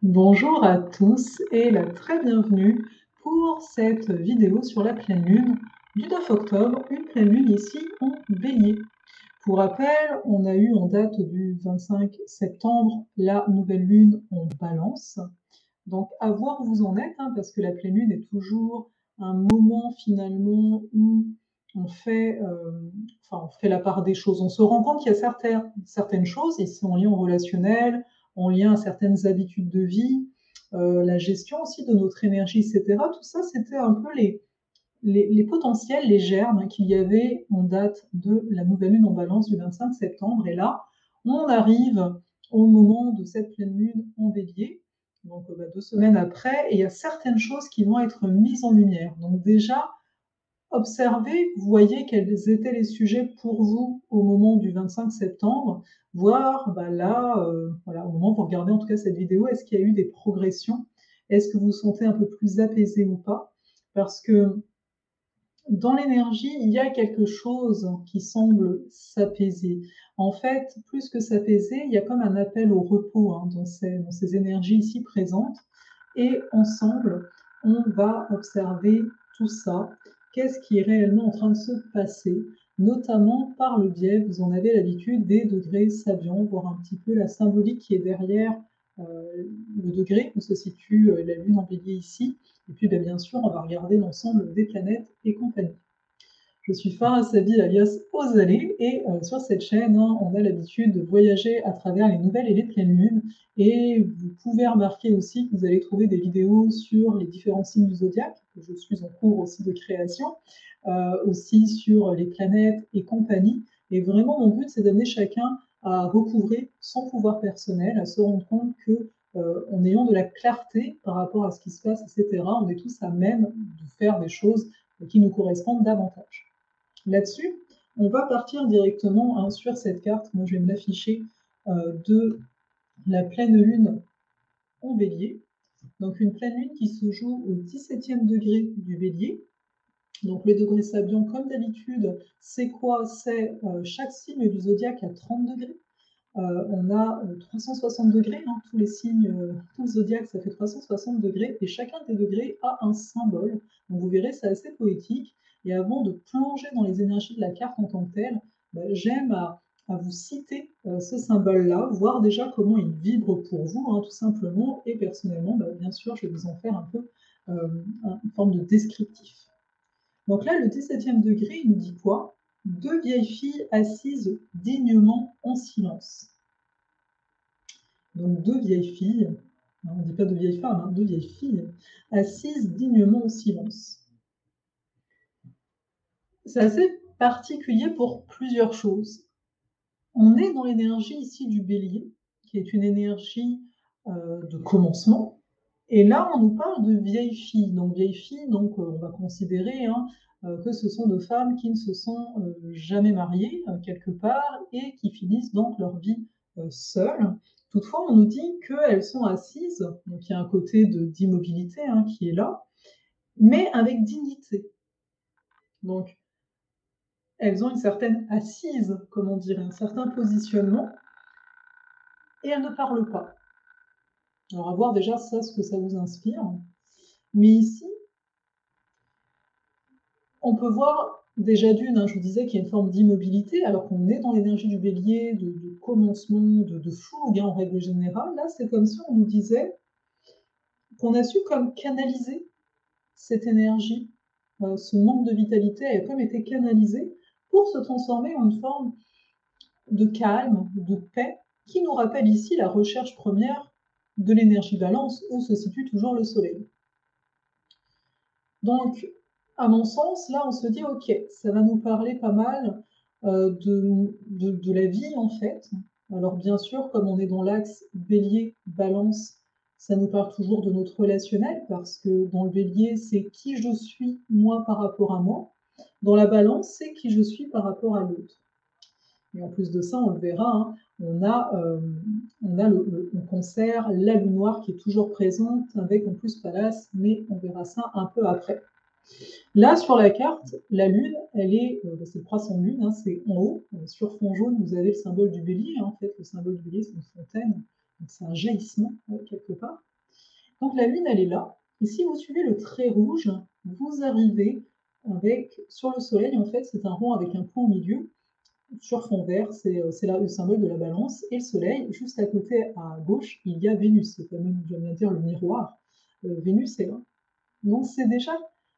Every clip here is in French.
Bonjour à tous et la très bienvenue pour cette vidéo sur la pleine lune du 9 octobre, une pleine lune ici en Bélier. Pour rappel, on a eu en date du 25 septembre la nouvelle lune en Balance. Donc à voir où vous en êtes, parce que la pleine lune est toujours un moment finalement où on fait, on fait la part des choses. On se rend compte qu'il y a certaines choses, ici en lien au relationnel, en lien à certaines habitudes de vie, la gestion aussi de notre énergie, etc. Tout ça, c'était un peu les potentiels, les germes qu'il y avait en date de la nouvelle lune en Balance du 25 septembre. Et là, on arrive au moment de cette pleine lune en Bélier, donc 2 semaines après, et il y a certaines choses qui vont être mises en lumière. Donc déjà, observez, voyez quels étaient les sujets pour vous au moment du 25 septembre, voir là, voilà, au moment où vous regardez en tout cas cette vidéo, est-ce qu'il y a eu des progressions? Est-ce que vous vous sentez un peu plus apaisé ou pas? Parce que dans l'énergie, il y a quelque chose qui semble s'apaiser. En fait, plus que s'apaiser, il y a comme un appel au repos, dans ces énergies ici présentes. Et ensemble, on va observer tout ça. Qu'est-ce qui est réellement en train de se passer, notamment par le biais, vous en avez l'habitude, des degrés sabiens, voir un petit peu la symbolique qui est derrière le degré où se situe la Lune en Bélier ici. Et puis, bien sûr, on va regarder l'ensemble des planètes et compagnie. Je suis Farah Sabi alias Osalé et sur cette chaîne, on a l'habitude de voyager à travers les nouvelles et les pleines lunes. Et vous pouvez remarquer aussi que vous allez trouver des vidéos sur les différents signes du zodiaque, que je suis en cours aussi de création, aussi sur les planètes et compagnie. Et vraiment, mon but, c'est d'amener chacun à recouvrer son pouvoir personnel, à se rendre compte que en ayant de la clarté par rapport à ce qui se passe, etc., on est tous à même de faire des choses qui nous correspondent davantage. Là-dessus, on va partir directement sur cette carte. Moi, je vais me l'afficher de la pleine lune en Bélier. Donc, une pleine lune qui se joue au 17e degré du Bélier. Donc, le degré Sabian, comme d'habitude, c'est quoi? C'est chaque signe du zodiaque à 30 degrés. On a 360 degrés, tous les signes, tout le zodiaque, ça fait 360 degrés, et chacun des degrés a un symbole. Donc vous verrez, c'est assez poétique. Et avant de plonger dans les énergies de la carte en tant que telle, j'aime à vous citer ce symbole-là, voir déjà comment il vibre pour vous, tout simplement. Et personnellement, bien sûr, je vais vous en faire un peu une forme de descriptif. Donc là, le 17e degré, il nous dit quoi? Deux vieilles filles assises dignement en silence. Donc deux vieilles filles, on ne dit pas de vieilles femmes, deux vieilles filles, assises dignement en silence. C'est assez particulier pour plusieurs choses. On est dans l'énergie ici du bélier, qui est une énergie de commencement. Et là, on nous parle de vieilles filles. Donc, vieilles filles, on va considérer que ce sont de femmes qui ne se sont jamais mariées quelque part et qui finissent donc leur vie seules. Toutefois, on nous dit qu'elles sont assises, donc il y a un côté d'immobilité qui est là, mais avec dignité. Donc, elles ont une certaine assise, comment dire, un certain positionnement, et elles ne parlent pas. Alors, à voir déjà ça, ce que ça vous inspire. Mais ici, on peut voir déjà d'une, je vous disais qu'il y a une forme d'immobilité, alors qu'on est dans l'énergie du bélier, de commencement, de fougue en règle générale. Là, c'est comme si on nous disait qu'on a su comme canaliser cette énergie, ce manque de vitalité a comme été canalisé pour se transformer en une forme de calme, de paix, qui nous rappelle ici la recherche première de l'énergie balance, où se situe toujours le soleil. Donc, à mon sens, là, on se dit, ok, ça va nous parler pas mal de la vie, en fait. Alors, bien sûr, comme on est dans l'axe bélier-balance, ça nous parle toujours de notre relationnel, parce que dans le bélier, c'est qui je suis, moi, par rapport à moi. Dans la balance, c'est qui je suis par rapport à l'autre. Et en plus de ça, on le verra, on conserve la lune noire qui est toujours présente avec en plus Pallas, mais on verra ça un peu après. Là, sur la carte, la lune, elle est, c'est le croissant de lune, c'est en haut, sur fond jaune, vous avez le symbole du bélier, en fait, le symbole du bélier, c'est une fontaine, donc c'est un jaillissement, quelque part. Donc la Lune, elle est là, et si vous suivez le trait rouge, vous arrivez avec sur le Soleil, en fait, c'est un rond avec un point au milieu, sur fond vert, c'est là le symbole de la Balance, et le Soleil, juste à côté, à gauche, il y a Vénus, c'est quand même, j'aime bien dire, le miroir. Vénus est là. Donc c'est déjà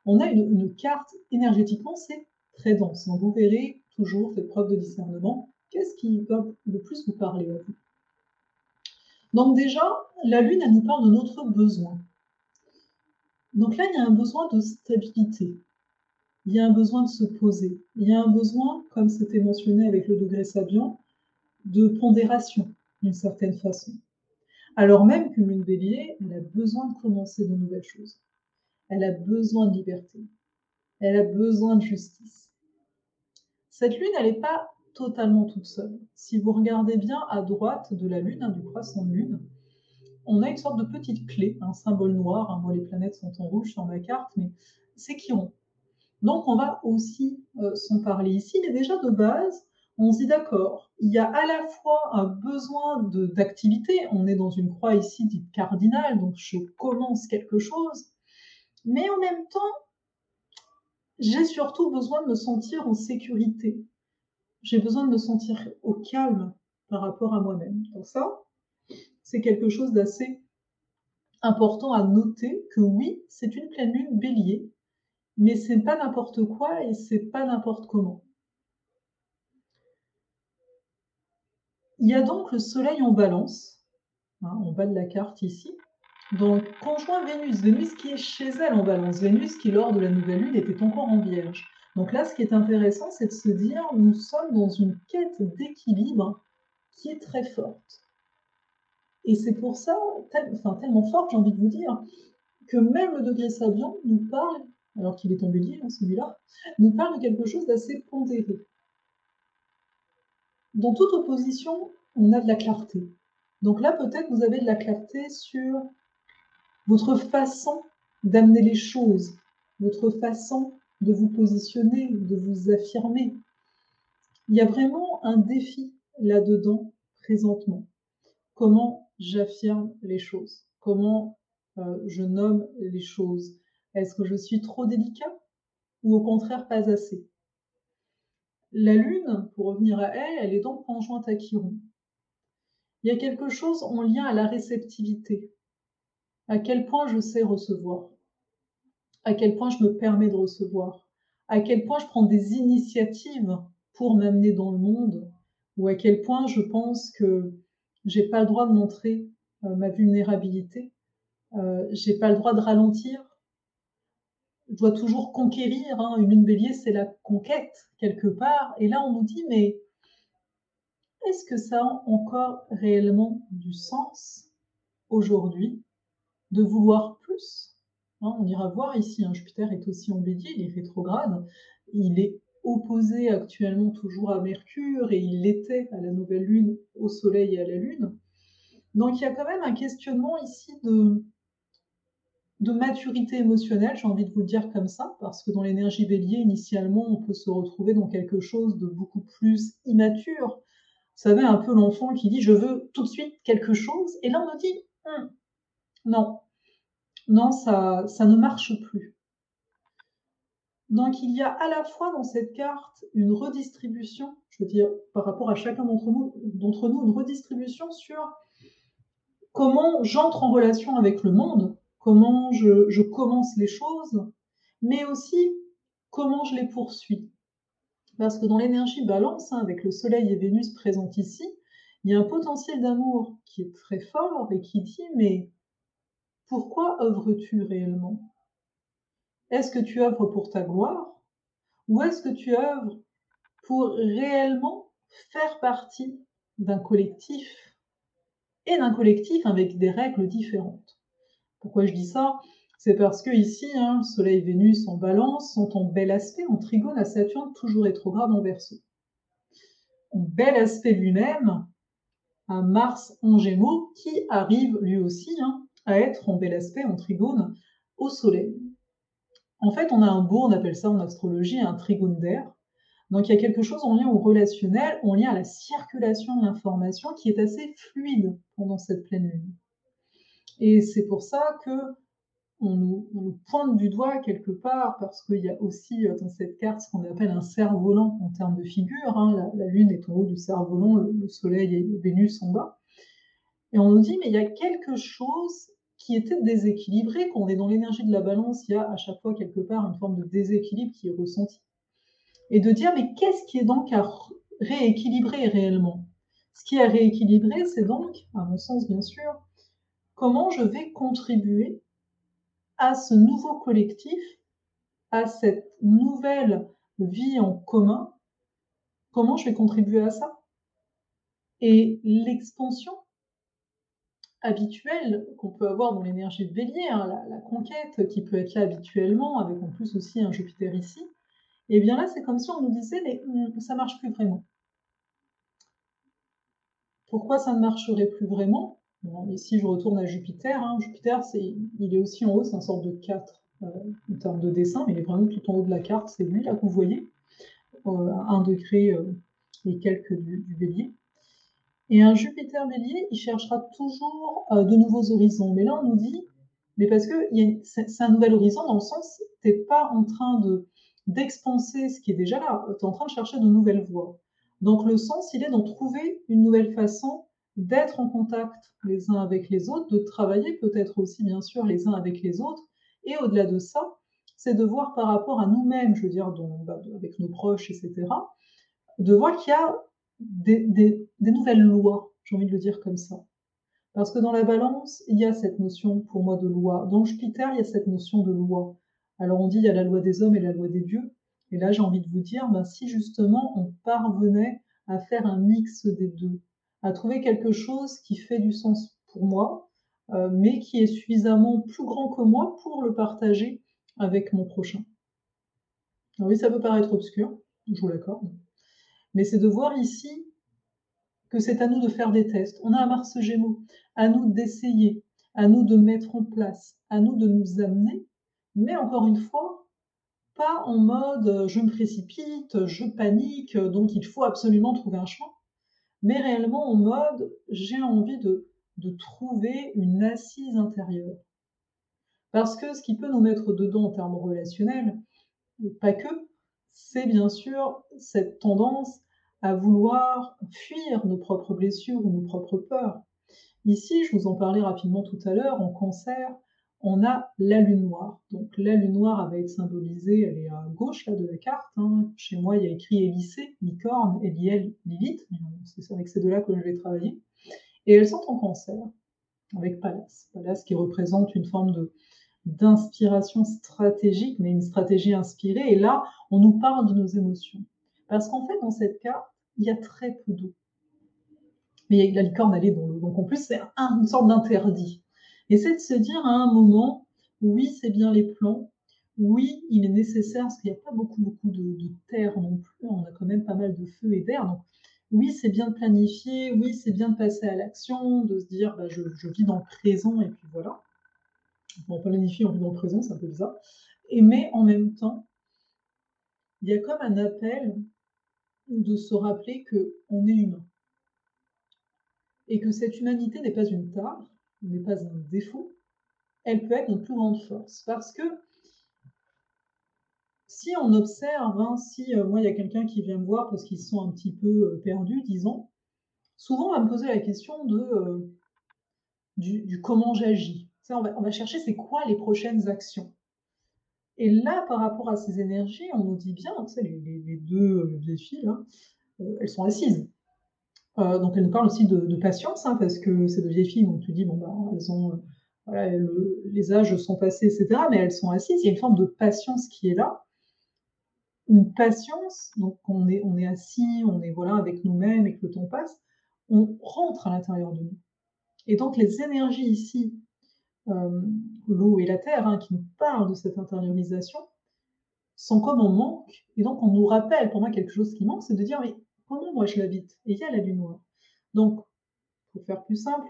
on a une carte énergétiquement, c'est très dense. Donc vous verrez, toujours, faites preuve de discernement, qu'est-ce qui va le plus vous parler à vous? Donc déjà, la Lune, elle nous parle de notre besoin. Donc là, il y a un besoin de stabilité, il y a un besoin de se poser, il y a un besoin, comme c'était mentionné avec le degré Sabian, de pondération, d'une certaine façon. Alors même qu'une Lune Bélier, elle a besoin de commencer de nouvelles choses. Elle a besoin de liberté, elle a besoin de justice. Cette Lune, elle n'est pas totalement toute seule. Si vous regardez bien à droite de la Lune, du croissant de Lune, on a une sorte de petite clé, un symbole noir. Moi, les planètes sont en rouge sur ma carte, mais c'est Chiron. Donc, on va aussi s'en parler ici, mais déjà de base, on se dit d'accord, il y a à la fois un besoin d'activité, on est dans une croix ici dite cardinale, donc je commence quelque chose, mais en même temps, j'ai surtout besoin de me sentir en sécurité. J'ai besoin de me sentir au calme par rapport à moi-même. Donc ça, c'est quelque chose d'assez important à noter que oui, c'est une pleine lune Bélier, mais c'est pas n'importe quoi et c'est pas n'importe comment. Il y a donc le Soleil en Balance, en bas de la carte ici. Donc conjoint Vénus, Vénus qui est chez elle en Balance, Vénus qui lors de la nouvelle lune était encore en Vierge. Donc là, ce qui est intéressant, c'est de se dire, nous sommes dans une quête d'équilibre qui est très forte. Et c'est pour ça, tellement forte, j'ai envie de vous dire, que même le degré Sabian nous parle, alors qu'il est en Bélier, celui-là, nous parle de quelque chose d'assez pondéré. Dans toute opposition, on a de la clarté. Donc là, peut-être vous avez de la clarté sur votre façon d'amener les choses, votre façon de vous positionner, de vous affirmer. Il y a vraiment un défi là-dedans, présentement. Comment j'affirme les choses? Comment je nomme les choses? Est-ce que je suis trop délicat ou au contraire pas assez? La Lune, pour revenir à elle, elle est donc conjointe à Chiron. Il y a quelque chose en lien à la réceptivité. À quel point je sais recevoir? À quel point je me permets de recevoir? À quel point je prends des initiatives pour m'amener dans le monde? Ou à quel point je pense que j'ai pas le droit de montrer ma vulnérabilité? J'ai pas le droit de ralentir. Je dois toujours conquérir. Une lune bélier, c'est la conquête, quelque part. Et là, on nous dit, mais est-ce que ça a encore réellement du sens aujourd'hui de vouloir plus? On ira voir ici, Jupiter est aussi en bélier, il est rétrograde. Il est opposé actuellement toujours à Mercure et il l'était à la nouvelle lune, au soleil et à la lune. Donc il y a quand même un questionnement ici de maturité émotionnelle, j'ai envie de vous le dire comme ça, parce que dans l'énergie bélier, initialement, on peut se retrouver dans quelque chose de beaucoup plus immature. Vous savez, un peu l'enfant qui dit « je veux tout de suite quelque chose », et là on nous dit non, non, ça ne marche plus. Donc il y a à la fois dans cette carte une redistribution, je veux dire, par rapport à chacun d'entre nous, une redistribution sur comment j'entre en relation avec le monde, comment je commence les choses, mais aussi comment je les poursuis. Parce que dans l'énergie balance, avec le Soleil et Vénus présentes ici, il y a un potentiel d'amour qui est très fort et qui dit « mais pourquoi œuvres-tu réellement? Est-ce que tu œuvres pour ta gloire ou est-ce que tu œuvres pour réellement faire partie d'un collectif et d'un collectif avec des règles différentes ?» Pourquoi je dis ça? C'est parce que ici, Soleil et Vénus en balance sont en bel aspect, en trigone à Saturne, toujours rétrograde en Verseau. En bel aspect lui-même à Mars en Gémeaux, qui arrive lui aussi à être en bel aspect, en trigone, au Soleil. En fait, on a un beau, on appelle ça en astrologie un trigone d'air. Donc il y a quelque chose en lien au relationnel, en lien à la circulation de l'information qui est assez fluide pendant cette pleine lune. Et c'est pour ça qu'on nous pointe du doigt quelque part, parce qu'il y a aussi, dans cette carte ce qu'on appelle un cerf-volant en termes de figure, hein. La Lune est en haut du cerf-volant, le Soleil et Vénus en bas. Et on nous dit: «Mais il y a quelque chose qui était déséquilibré». Quand on est dans l'énergie de la Balance, il y a à chaque fois quelque part une forme de déséquilibre qui est ressenti. Et de dire: «Mais qu'est-ce qui est donc à rééquilibrer réellement?» Ce qui est à rééquilibrer, c'est donc, à mon sens bien sûr, comment je vais contribuer à ce nouveau collectif, à cette nouvelle vie en commun, comment je vais contribuer à ça? Et l'expansion habituelle qu'on peut avoir dans l'énergie de Bélier, hein, la conquête qui peut être là habituellement, avec en plus aussi un Jupiter ici, et bien là, c'est comme si on nous disait: «Mais ça marche plus vraiment». Pourquoi ça ne marcherait plus vraiment? Bon, ici, je retourne à Jupiter, hein. Jupiter, il est aussi en haut, c'est un sorte de 4 en termes de dessin, mais il est vraiment tout en haut de la carte. C'est lui, là, que vous voyez, à 1 degré et quelques du Bélier. Et un Jupiter Bélier, il cherchera toujours de nouveaux horizons. Mais là, on nous dit, mais parce que c'est un nouvel horizon dans le sens, tu n'es pas en train d'expanser ce qui est déjà là, tu es en train de chercher de nouvelles voies. Donc le sens, il est d'en trouver une nouvelle façon d'être en contact les uns avec les autres, de travailler peut-être aussi, bien sûr, les uns avec les autres. Et au-delà de ça, c'est de voir par rapport à nous-mêmes, je veux dire, avec nos proches, etc., de voir qu'il y a des nouvelles lois, j'ai envie de le dire comme ça. Parce que dans la Balance, il y a cette notion pour moi de loi. Dans Jupiter, il y a cette notion de loi. Alors on dit il y a la loi des hommes et la loi des dieux. Et là, j'ai envie de vous dire, ben, si justement on parvenait à faire un mix des deux, à trouver quelque chose qui fait du sens pour moi, mais qui est suffisamment plus grand que moi pour le partager avec mon prochain. Alors oui, ça peut paraître obscur, je vous l'accorde, mais c'est de voir ici que c'est à nous de faire des tests. On a un Mars Gémeaux, à nous d'essayer, à nous de mettre en place, à nous de nous amener, mais encore une fois, pas en mode je me précipite, je panique, donc il faut absolument trouver un chemin, mais réellement en mode j'ai envie de trouver une assise intérieure. Parce que ce qui peut nous mettre dedans en termes relationnels, pas que, c'est bien sûr cette tendance à vouloir fuir nos propres blessures ou nos propres peurs. Ici, je vous en parlais rapidement tout à l'heure, en Cancer, on a la lune noire. Donc la lune noire, elle va être symbolisée, elle est à gauche là, de la carte, hein. Chez moi, il y a écrit Élysée, licorne, Éliel, Lilith. C'est avec ces deux-là que je vais travailler. Et elles sont en Cancer, avec Pallas. Pallas qui représente une forme d'inspiration stratégique, mais une stratégie inspirée. Et là, on nous parle de nos émotions. Parce qu'en fait, dans cette carte, il y a très peu d'eau. Mais la licorne, elle est dans l'eau. Donc en plus, c'est une sorte d'interdit. Et c'est de se dire à un moment, oui, c'est bien les plans, oui, il est nécessaire, parce qu'il n'y a pas beaucoup de terre non plus, on a quand même pas mal de feu et d'air. Donc oui, c'est bien de planifier, oui, c'est bien de passer à l'action, de se dire, bah, je vis dans le présent, et puis voilà. On planifie, on vit dans le présent, c'est un peu bizarre. Mais en même temps, il y a comme un appel de se rappeler qu'on est humain. Et que cette humanité n'est pas une tare, n'est pas un défaut, elle peut être notre plus grande force. Parce que si on observe, hein, si moi il y a quelqu'un qui vient me voir parce qu'ils sont un petit peu perdus, disons, souvent on va me poser la question du comment j'agis. On va chercher c'est quoi les prochaines actions. Et là, par rapport à ces énergies, on nous dit bien, tu sais, les deux vieilles filles, là, elles sont assises. Donc elle nous parle aussi de patience, hein, parce que c'est de vieilles filles, donc tu dis, bon, ben, elles ont, voilà, les âges sont passés, etc., mais elles sont assises. Il y a une forme de patience qui est là. Une patience, donc on est assis, on est voilà, avec nous-mêmes et que le temps passe, on rentre à l'intérieur de nous. Et donc les énergies ici, l'eau et la terre, hein, qui nous parlent de cette intériorisation, sont comme en manque. Et donc on nous rappelle, pour moi, quelque chose qui manque, c'est de dire, mais comment moi je l'habite? Et il y a la lune noire. Donc, pour faire plus simple,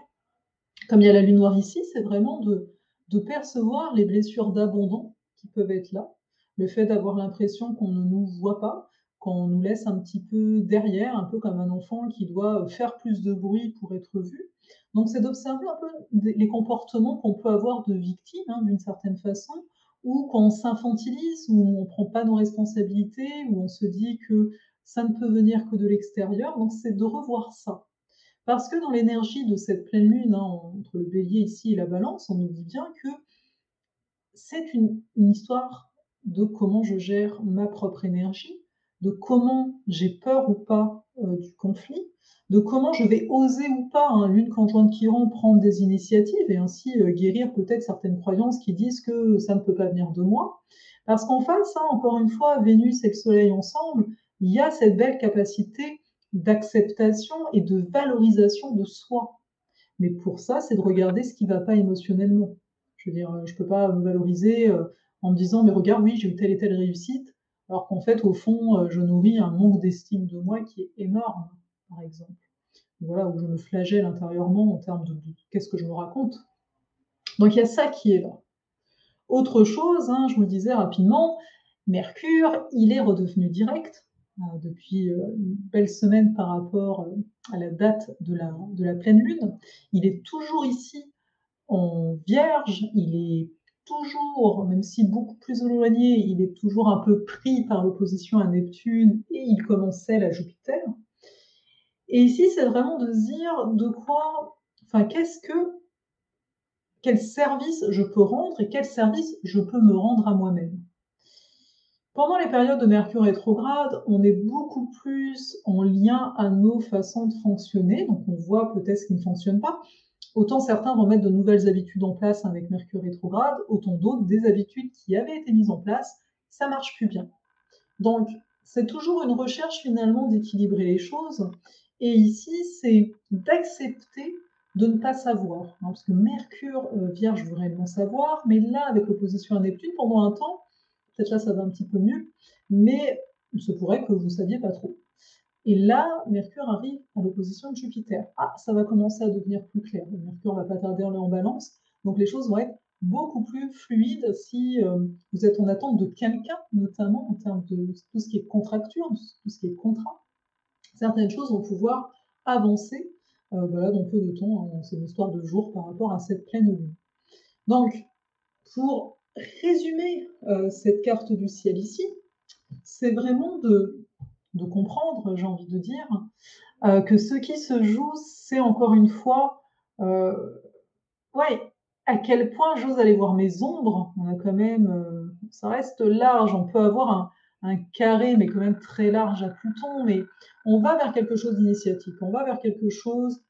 comme il y a la lune noire ici, c'est vraiment de percevoir les blessures d'abandon qui peuvent être là, le fait d'avoir l'impression qu'on ne nous voit pas, qu'on nous laisse un petit peu derrière, un peu comme un enfant qui doit faire plus de bruit pour être vu. Donc c'est d'observer un peu les comportements qu'on peut avoir de victimes, hein, d'une certaine façon, ou quand on s'infantilise, où on ne prend pas nos responsabilités, où on se dit que ça ne peut venir que de l'extérieur. Donc c'est de revoir ça. Parce que dans l'énergie de cette pleine lune, hein, entre le bélier ici et la balance, on nous dit bien que c'est une histoire de comment je gère ma propre énergie, de comment j'ai peur ou pas du conflit, de comment je vais oser ou pas, hein, lune conjointe Chiron, prendre des initiatives et ainsi guérir peut-être certaines croyances qui disent que ça ne peut pas venir de moi. Parce qu'en face, hein, encore une fois, Vénus et le Soleil ensemble, il y a cette belle capacité d'acceptation et de valorisation de soi. Mais pour ça, c'est de regarder ce qui ne va pas émotionnellement. Je veux dire, je ne peux pas me valoriser en me disant, mais regarde, oui, j'ai eu telle et telle réussite, alors qu'en fait, au fond, je nourris un manque d'estime de moi qui est énorme, par exemple. Voilà, où je me flagelle intérieurement en termes de qu'est-ce que je me raconte. Donc il y a ça qui est là. Autre chose, hein, je vous le disais rapidement, Mercure, il est redevenu direct depuis une belle semaine par rapport à la date de la pleine lune. Il est toujours ici en Vierge, il est toujours, même si beaucoup plus éloigné, il est toujours un peu pris par l'opposition à Neptune et il commençait à Jupiter. Et ici, c'est vraiment de se dire de quoi, enfin, quel service je peux rendre et quel service je peux me rendre à moi-même. Pendant les périodes de Mercure rétrograde, on est beaucoup plus en lien à nos façons de fonctionner, donc on voit peut-être ce qui ne fonctionne pas. Autant certains vont mettre de nouvelles habitudes en place avec Mercure rétrograde, autant d'autres des habitudes qui avaient été mises en place, ça marche plus bien. Donc c'est toujours une recherche finalement d'équilibrer les choses. Et ici, c'est d'accepter de ne pas savoir, hein, parce que Mercure Vierge veut réellement savoir, mais là, avec l'opposition à Neptune, pendant un temps, peut-être là ça va un petit peu mieux, mais il se pourrait que vous ne saviez pas trop. Et là, Mercure arrive à l'opposition de Jupiter. Ah, ça va commencer à devenir plus clair. Mercure va pas tarder à aller en balance, donc les choses vont être beaucoup plus fluides si vous êtes en attente de quelqu'un, notamment en termes de tout ce qui est contracture, tout ce qui est contrat. Certaines choses vont pouvoir avancer voilà, dans peu de temps. Hein, c'est une histoire de jours par rapport à cette pleine lune. Donc, pour résumer cette carte du ciel ici, c'est vraiment de comprendre, j'ai envie de dire, que ce qui se joue, c'est encore une fois, ouais, à quel point j'ose aller voir mes ombres. On a quand même, ça reste large, on peut avoir un carré, mais quand même très large à Pluton, mais on va vers quelque chose d'initiatique, on va vers quelque chose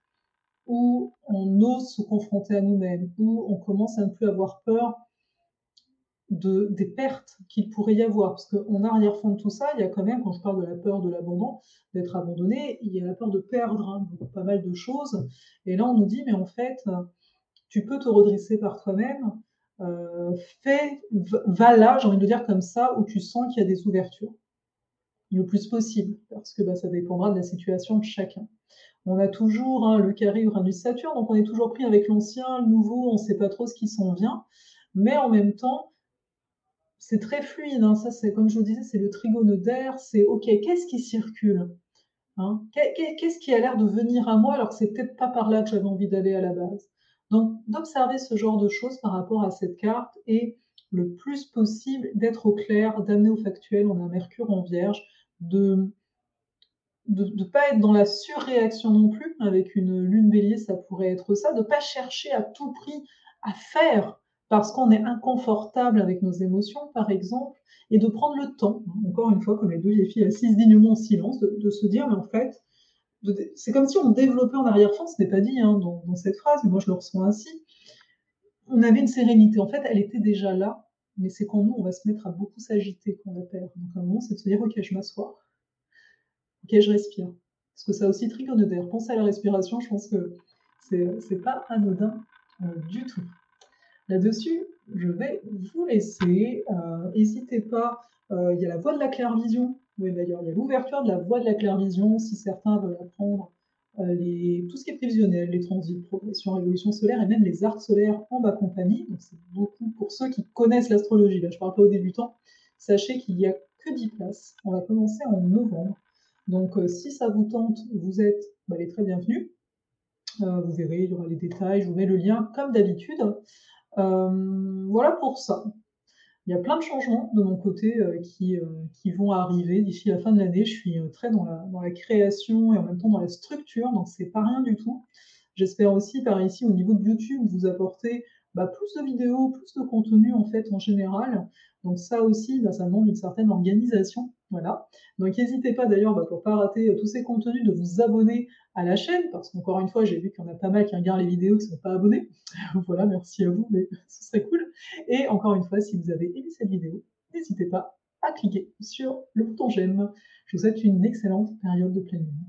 où on ose se confronter à nous-mêmes, où on commence à ne plus avoir peur des pertes qu'il pourrait y avoir. Parce qu'en arrière-fond de tout ça, il y a quand même, quand je parle de la peur de l'abandon, d'être abandonné, il y a la peur de perdre hein, pas mal de choses. Et là, on nous dit, mais en fait, tu peux te redresser par toi-même, va là, j'ai envie de dire comme ça, où tu sens qu'il y a des ouvertures, le plus possible, parce que ça dépendra de la situation de chacun. On a toujours hein, le carré Uranus-Saturne, donc on est toujours pris avec l'ancien, le nouveau, on ne sait pas trop ce qui s'en vient, mais en même temps, c'est très fluide, hein. Ça c'est comme je vous disais, c'est le trigone d'air, c'est OK, qu'est-ce qui circule? Hein? Qu'est-ce qui a l'air de venir à moi alors que c'est peut-être pas par là que j'avais envie d'aller à la base? Donc d'observer ce genre de choses par rapport à cette carte et le plus possible d'être au clair, d'amener au factuel. On a Mercure en Vierge, de ne pas être dans la surréaction non plus. Avec une lune bélier, ça pourrait être ça, de ne pas chercher à tout prix à faire parce qu'on est inconfortable avec nos émotions, par exemple, et de prendre le temps, hein, encore une fois, comme les deux vieilles filles assises dignement en silence, de se dire, mais en fait, c'est comme si on développait en arrière-fond, ce n'est pas dit hein, dans cette phrase, mais moi je le ressens ainsi, on avait une sérénité, en fait, elle était déjà là, mais c'est quand nous, on va se mettre à beaucoup s'agiter qu'on la perd. Donc à un moment, c'est de se dire, ok, je m'assois, ok, je respire. Parce que ça aussi, trigone d'air. Pensez à la respiration, je pense que c'est pas anodin du tout. Là-dessus, je vais vous laisser. N'hésitez pas, il y a la voie de la clairvision. Oui, d'ailleurs, il y a l'ouverture de la voie de la clairvision, si certains veulent apprendre tout ce qui est prévisionnel, les transits, progression, révolution solaire et même les arcs solaires en ma compagnie. Donc, c'est beaucoup pour ceux qui connaissent l'astrologie. Là, je ne parle pas aux débutants. Sachez qu'il n'y a que 10 places. On va commencer en novembre. Donc, si ça vous tente, vous êtes les très bienvenus. Vous verrez, il y aura les détails, je vous mets le lien comme d'habitude. Voilà pour ça. Il y a plein de changements de mon côté, qui vont arriver d'ici la fin de l'année. Je suis, très dans la création et en même temps dans la structure, donc c'est pas rien du tout. J'espère aussi par ici, au niveau de YouTube, vous apporter, bah, plus de vidéos, plus de contenu en fait en général. Donc ça aussi, bah, ça demande une certaine organisation, voilà. Donc n'hésitez pas d'ailleurs, bah, pour pas rater, tous ces contenus, de vous abonner à la chaîne, parce qu'encore une fois, j'ai vu qu'il y en a pas mal qui regardent les vidéos qui sont pas abonnés. Voilà, merci à vous, mais ce serait cool. Et encore une fois, si vous avez aimé cette vidéo, n'hésitez pas à cliquer sur le bouton j'aime. Je vous souhaite une excellente période de pleine lune.